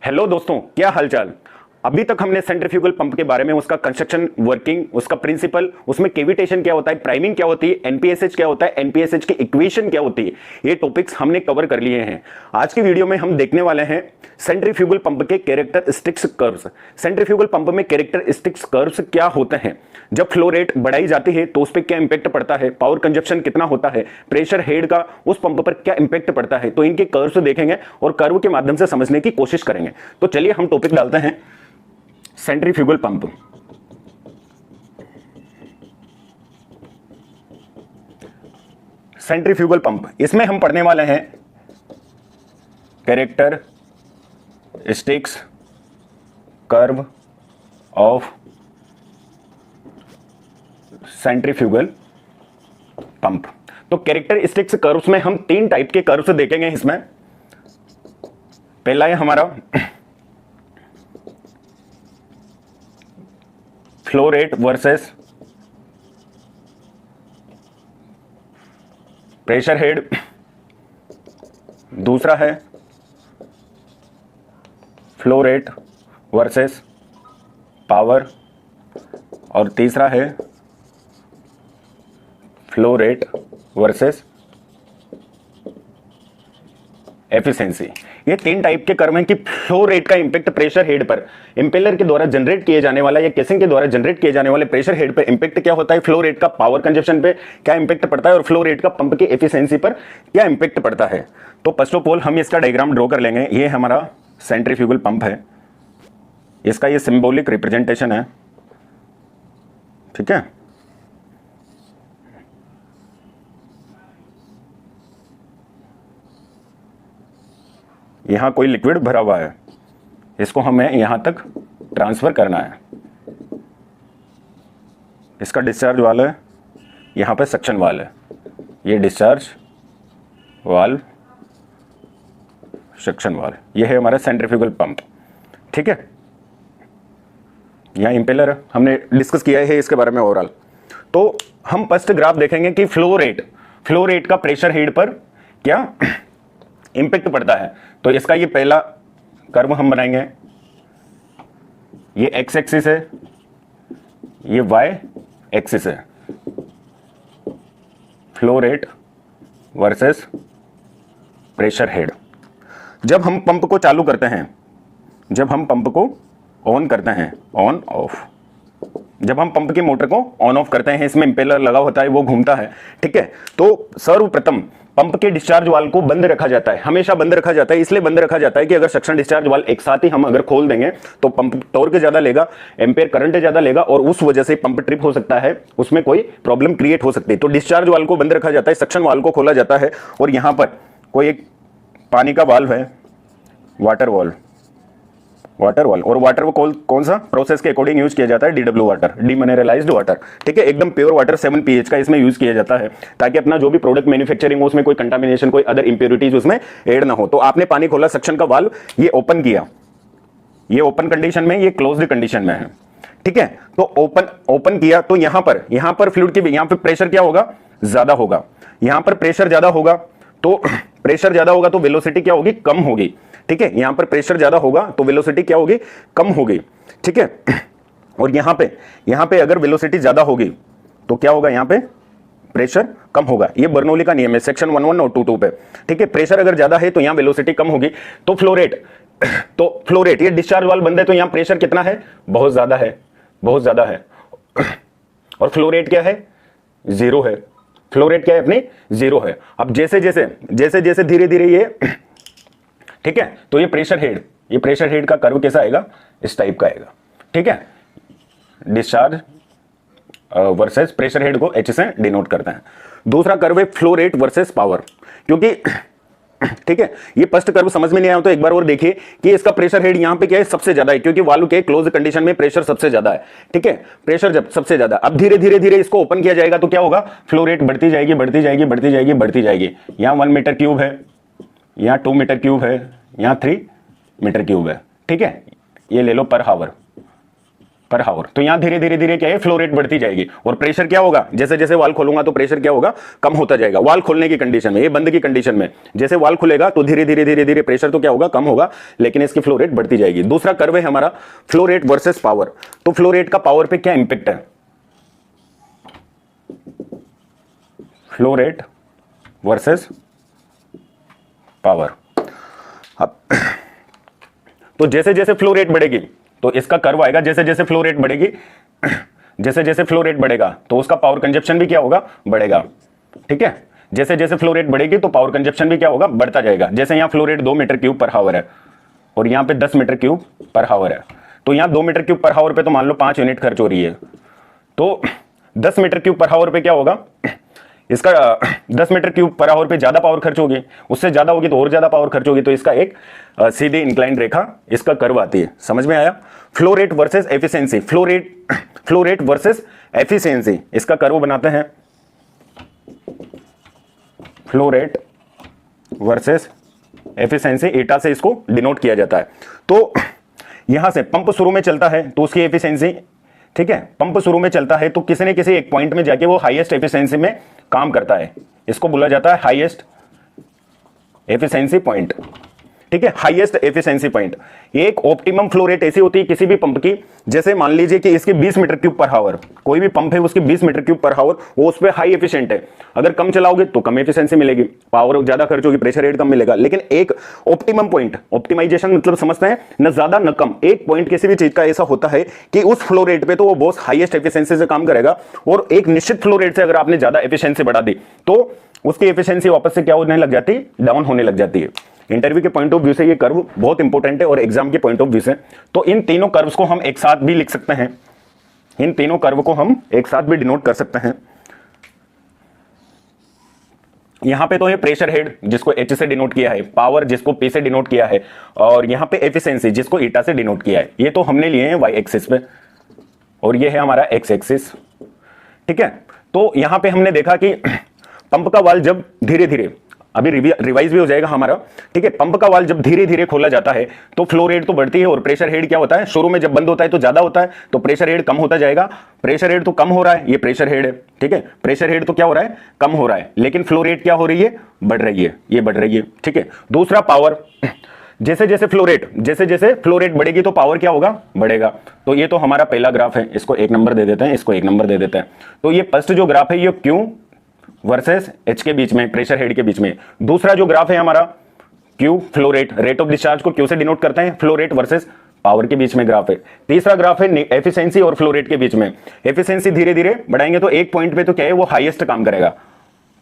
Hello दोस्तों, क्या हालचाल। अभी तक हमने सेंट्रीफ्यूगल पंप के बारे में, उसका कंस्ट्रक्शन, वर्किंग, उसका प्रिंसिपल, उसमें केविटेशन क्या होता है, प्राइमिंग क्या होती है, एनपीएसएच क्या होता है, एनपीएसएच की इक्वेशन क्या होती है, ये टॉपिक्स हमने कवर कर लिए हैं। आज की वीडियो में हम देखने वाले हैं सेंट्रीफ्यूगल पंप के कैरेक्टरिस्टिक्स कर्व्स। सेंट्रीफ्यूगल पंप में कैरेक्टरिस्टिक्स कर्व्स क्या होते हैं, जब फ्लो रेट बढ़ाई जाती है तो उस पर क्या इंपैक्ट पड़ता है, पावर कंजप्शन कितना होता है, प्रेशर हेड का उस पंप पर क्या इंपैक्ट पड़ता है, तो इनके कर्व्स देखेंगे और कर्व के माध्यम से समझने की कोशिश करेंगे। तो चलिए हम टॉपिक डालते हैं सेंट्रीफ्यूगल पंप। सेंट्रीफ्यूगल पंप, इसमें हम पढ़ने वाले हैं characteristics curve of centrifugal pump. तो कैरेक्टरिस्टिक्स कर्व्स में हम तीन टाइप के कर्व्स देखेंगे। इसमें पहला है हमारा flow rate versus pressure head, दूसरा है फ्लो रेट वर्सेस पावर, और तीसरा है फ्लो रेट वर्सेस एफिशिएंसी। ये तीन टाइप के कर्व हैं कि फ्लो रेट का इंपैक्ट प्रेशर हेड पर, इंपेलर के द्वारा जनरेट किए जाने वाला या केसिंग के द्वारा जनरेट किए जाने वाले प्रेशर हेड पर इंपैक्ट क्या होता है, फ्लो रेट का पावर कंजप्शन पे क्या इंपैक्ट पड़ता है, और फ्लो रेट का पंप की एफिशिएंसी पर क्या इंपैक्ट पड़ता है। तो फर्स्ट ऑफ ऑल हम इसका डायग्राम ड्रॉ कर लेंगे। ये हमारा सेंट्रीफ्यूगल पंप है, इसका ये सिंबॉलिक रिप्रेजेंटेशन है, ठीक है। यहां कोई लिक्विड भरा हुआ है, इसको हमें यहां तक ट्रांसफर करना है। इसका डिस्चार्ज वाल्व है, यहां पे सक्शन वाल्व है, ये डिस्चार्ज वाल्व, सक्शन वाल्व, ये है हमारा सेंट्रीफ्यूगल पंप, ठीक है। यहां इंपेलर है, हमने डिस्कस किया है इसके बारे में ओवरऑल। तो हम फर्स्ट ग्राफ देखेंगे कि फ्लो रेट का प्रेशर हेड पर क्या इंपैक्ट पड़ता है। तो इसका ये पहला कर्व हम बनाएंगे, ये एक्स एक्सिस है, ये वाई एक्सिस है, flow rate versus pressure head. जब हम पंप को चालू करते हैं, जब हम पंप को ऑन करते हैं, ऑन ऑफ, जब हम पंप की मोटर को ऑन ऑफ करते हैं, इसमें इंपेलर लगा होता है, वो घूमता है, ठीक है। तो सर्वप्रथम पंप के डिस्चार्ज वाल्व को बंद रखा जाता है, हमेशा बंद रखा जाता है। इसलिए बंद रखा जाता है कि अगर सक्शन डिस्चार्ज वाल्व एक साथ ही हम अगर खोल देंगे तो पंप टॉर्क ज्यादा लेगा, एम्पेयर करंट ज्यादा लेगा, और उस वजह से पंप ट्रिप हो सकता है, उसमें कोई प्रॉब्लम क्रिएट हो सकती है। तो डिस्चार्ज वाल्व को बंद रखा जाता है, सक्शन वाल्व को खोला जाता है, और यहां पर कोई एक पानी का वाल्व है, वाटर वाल्व, और वाटर को कौन सा प्रोसेस के अकॉर्डिंग यूज किया जाता है, डीडब्ल्यू वाटर, डीमिनरलाइज्ड वाटर, ठीक है। एकदम प्योर वाटर 7 pH का इसमें यूज किया जाता है, ताकि अपना जो भी प्रोडक्ट मैन्युफैक्चरिंग हो उसमें कोई कंटामिनेशन, कोई अदर इंप्योरिटीज उसमें ऐड ना हो। तो आपने पानी खोला, सक्शन का वाल्व ये ओपन किया, ये ओपन कंडीशन में, ये क्लोज्ड कंडीशन में है, ठीक है। तो ओपन किया, तो यहां पर फ्लूइड की, यहां पर प्रेशर क्या होगा, ज्यादा होगा। यहां पर प्रेशर ज्यादा होगा, तो प्रेशर ज्यादा होगा तो वेलोसिटी क्या होगी, कम होगी, ठीक है। यहां पर प्रेशर ज्यादा होगा तो वेलोसिटी क्या होगी, कम होगी, ठीक है। और यहां पे अगर वेलोसिटी ज्यादा होगी तो क्या होगा, यहां पे प्रेशर कम होगा। ये बर्नौली का नियम है, सेक्शन 11 और 22 पे, ठीक है। प्रेशर अगर ज्यादा है तो यहां वेलोसिटी कम होगी। तो फ्लो रेट, ये डिस्चार्ज वाल्व बंद है तो यहां प्रेशर कितना है, बहुत ज्यादा है, और फ्लो रेट क्या है, जीरो है। फ्लो रेट क्या है अपनी, जीरो है। अब जैसे जैसे धीरे धीरे ये, ठीक है, तो ये प्रेशर हेड का कर्व कैसा आएगा, इस टाइप का आएगा, ठीक है। डिस्चार्ज वर्सेस प्रेशर हेड को एच से डिनोट करते हैं। दूसरा कर्व है फ्लो रेट वर्सेस पावर, क्योंकि ठीक है, ये फर्स्ट कर्व समझ में नहीं आया तो एक बार और देखिए कि इसका प्रेशर हेड यहां पे क्या है, सबसे ज्यादा है, क्योंकि वाल्व के क्लोज कंडीशन में प्रेशर सबसे ज्यादा है, ठीक है। प्रेशर जब सबसे ज्यादा, अब धीरे धीरे इसको ओपन किया जाएगा तो क्या होगा, फ्लो रेट बढ़ती जाएगी। यहां 1 मीटर क्यूब है, यहां 2 मीटर क्यूब है, यहां 3 मीटर क्यूब है, ठीक है। ये ले लो पर पर हावर। तो यहां धीरे धीरे धीरे क्या है, फ्लो रेट बढ़ती जाएगी और प्रेशर क्या होगा, जैसे जैसे वाल खोलूंगा तो प्रेशर क्या होगा, कम होता जाएगा। वाल खोलने की कंडीशन में, ये बंद की कंडीशन में, जैसे वाल खुलेगा तो धीरे धीरे धीरे धीरे प्रेशर तो क्या होगा, कम होगा, लेकिन इसकी फ्लो रेट बढ़ती जाएगी। दूसरा कर्व है हमारा फ्लो रेट वर्सेस पावर। तो फ्लो रेट का पावर पे क्या इंपैक्ट है, फ्लो रेट वर्सेस पावर। अब तो जैसे जैसे फ्लो रेट बढ़ेगी तो इसका कर्व आएगा, जैसे जैसे फ्लो रेट बढ़ेगी, जैसे जैसे फ्लो रेट बढ़ेगा तो उसका पावर कंजप्शन भी क्या होगा, बढ़ेगा। ठीक है, जैसे जैसे फ्लो रेट बढ़ेगी तो पावर कंजप्शन भी क्या होगा, बढ़ता जाएगा। जैसे यहां फ्लो रेट 2 मीटर क्यूब पर हावर है और यहां पे 10 मीटर क्यूब पर हावर है, तो यहां 2 मीटर क्यूब पर हावर पे तो मान लो 5 यूनिट खर्च हो रही है, तो 10 मीटर क्यूब पर हावर पे क्या होगा, इसका 10 मीटर क्यूब पर आवर पे ज्यादा पावर खर्च होगी, उससे ज्यादा होगी तो और ज्यादा पावर खर्च होगी। तो इसका एक सीधी इंक्लाइंड रेखा इसका कर्व आती है। समझ में आया? Flow rate versus efficiency, flow rate versus efficiency, इसका कर्व बनाते हैं, फ्लो रेट वर्सेस एफिशिएंसी, एटा से इसको डिनोट किया जाता है। तो यहां से पंप शुरू में चलता है तो उसकी एफिशिएंसी, ठीक है, पंप शुरू में चलता है तो किसी न किसी एक पॉइंट में जाके वो हाईएस्ट एफिशिएंसी में काम करता है, इसको बोला जाता है हाईएस्ट एफिशिएंसी पॉइंट। ठीक है, हाईएस्ट एफिशिएंसी पॉइंट। एक ऑप्टिमम फ्लो रेट ऐसी होती है किसी भी पंप की, जैसे मान लीजिए कि इसकी 20 मीटर क्यूब पर हावर, कोई भी पंप है उसकी 20 मीटर क्यूब पर हावर, वो उस पर हाई एफिशिएंट है। अगर कम चलाओगे तो कम एफिशिएंसी मिलेगी, पावर ज्यादा खर्च होगी, प्रेशर रेट कम मिलेगा। लेकिन एक ऑप्टिमम पॉइंट, ऑप्टिमाइजेशन मतलब समझते हैं न ज्यादा न कम, एक पॉइंट किसी भी चीज का ऐसा होता है कि उस फ्लो रेट पे तो वो बहुत हाईएस्ट एफिशिएंसी से काम करेगा, और एक निश्चित फ्लो रेट से अगर आपने ज्यादा एफिशिएंसी बढ़ा दी तो उसकी एफिशिएंसी वापस से क्या होने लग जाती है, डाउन होने लग जाती है। इंटरव्यू के पॉइंट ऑफ व्यू से ये कर्व बहुत इंपॉर्टेंट है और एग्जाम के पॉइंट ऑफ व्यू से। तो इन तीनों कर्व्स को हम एक साथ भी लिख सकते हैं, इन तीनों कर्व को हम एक साथ भी डिनोट कर सकते हैं। यहां पे तो है प्रेशर हेड जिसको एच से डिनोट किया है, पावर जिसको पी से डिनोट किया है, और यहां पे एफिशिएंसी जिसको ईटा से डिनोट किया है। ये तो हमने लिए हैं वाई एक्सिस पे और ये है हमारा एक्स एक्सिस। ठीक है, तो यहां पे हमने देखा कि पंप का वाल्व जब धीरे धीरे, अभी रिवाइज भी हो जाएगा हमारा, ठीक है, पंप का वाल्व जब धीरे धीरे खोला जाता है तो फ्लो रेट तो बढ़ती है और प्रेशर हेड क्या होता है, शुरू में जब बंद होता है तो ज्यादा होता है, तो प्रेशर हेड कम होता जाएगा। प्रेशर हेड तो कम हो रहा है, ये प्रेशर हेड है, ठीक है, प्रेशर हेड तो क्या हो रहा है, कम हो रहा है, लेकिन फ्लो रेट क्या हो रही है, बढ़ रही है, ये बढ़ रही है। ठीक है, दूसरा पावर, जैसे जैसे फ्लो रेट बढ़ेगी तो पावर क्या होगा, बढ़ेगा। तो ये तो हमारा पहला ग्राफ है, इसको 1 नंबर दे देते हैं, इसको 1 नंबर दे देते हैं। तो ये फर्स्ट जो ग्राफ है ये क्यू वर्सेस एच के बीच में, प्रेशर हेड के बीच में। दूसरा जो ग्राफ है हमारा Q, flow rate of discharge को क्यू से डिनोट करते हैं, फ्लो रेट वर्सेस पावर के बीच में ग्राफ है। तीसरा ग्राफ है एफिशिएंसी और फ्लो रेट के बीच में। एफिशिएंसी धीरे धीरे बढ़ाएंगे तो एक पॉइंट पे तो क्या है, वो हाईएस्ट काम करेगा।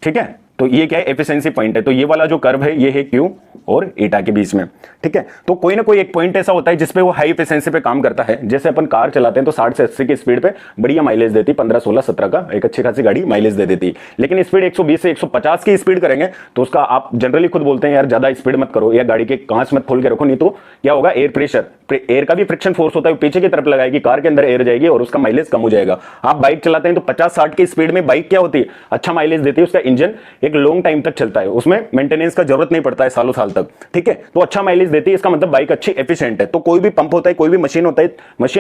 ठीक है, तो ये क्या है, एफिशिएंसी पॉइंट है। तो ये वाला जो कर्व है ये है क्यू और एटा के बीच में। ठीक है, तो कोई ना कोई एक पॉइंट ऐसा होता है जिसपे वो हाई एफिशिएंसी पे काम करता है। जैसे अपन कार चलाते हैं तो 60 से 80 की स्पीड पे बढ़िया माइलेज देती, 15, 16, 17 का एक अच्छी खासी गाड़ी माइलेज दे देती। लेकिन स्पीड 120 से 150 की स्पीड करेंगे तो उसका, आप जनरली खुद बोलते हैं यार ज्यादा स्पीड मत करो, या गाड़ी के कांच मत खोल के रखो, नहीं तो क्या होगा, एयर प्रेशर, एयर का भी फ्रिक्शन फोर्स होता है, पीछे की तरफ लगाएगी, कार के अंदर एयर जाएगी और उसका माइलेज कम हो जाएगा। आप बाइक चलाते हैं तो 50-60 की स्पीड में बाइक क्या होती है, अच्छा माइलेज देती है, उसका इंजन एक लॉन्ग टाइम तक चलता है, उसमें मेंटेनेंस का जरूरत नहीं पड़ता है सालों साल तक। ठीक है, तो अच्छा माइलेज देती है, इसका मतलब बाइक अच्छी एफिशिएंट है। तो कोई भी पंप होता है, कोई भी मशीन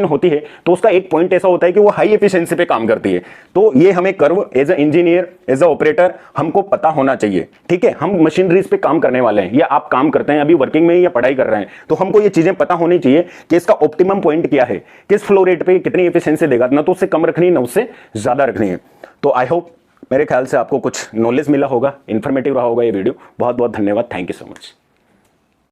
होती है तो उसका एक पॉइंट ऐसा होता है कि वो हाई एफिशिएंसी पे काम करती है। तो ये हमें curve as a engineer, as a operator हमको पता होना चाहिए। ठीक है, हम मशीनरीज पे काम करने वाले हैं, या आप काम करते हैं अभी वर्किंग में या पढ़ाई कर रहे हैं, तो हमको ये चीजें पता होनी चाहिए कि इसका ऑप्टिमम पॉइंट क्या है, किस फ्लो रेट पे कितनी एफिशिएंसी देगा, ना तो उससे कम रखनी है ना उससे ज्यादा रखनी है। तो आई होप मेरे ख्याल से आपको कुछ नॉलेज मिला होगा, इंफॉर्मेटिव रहा होगा ये वीडियो। बहुत बहुत धन्यवाद, थैंक यू सो मच।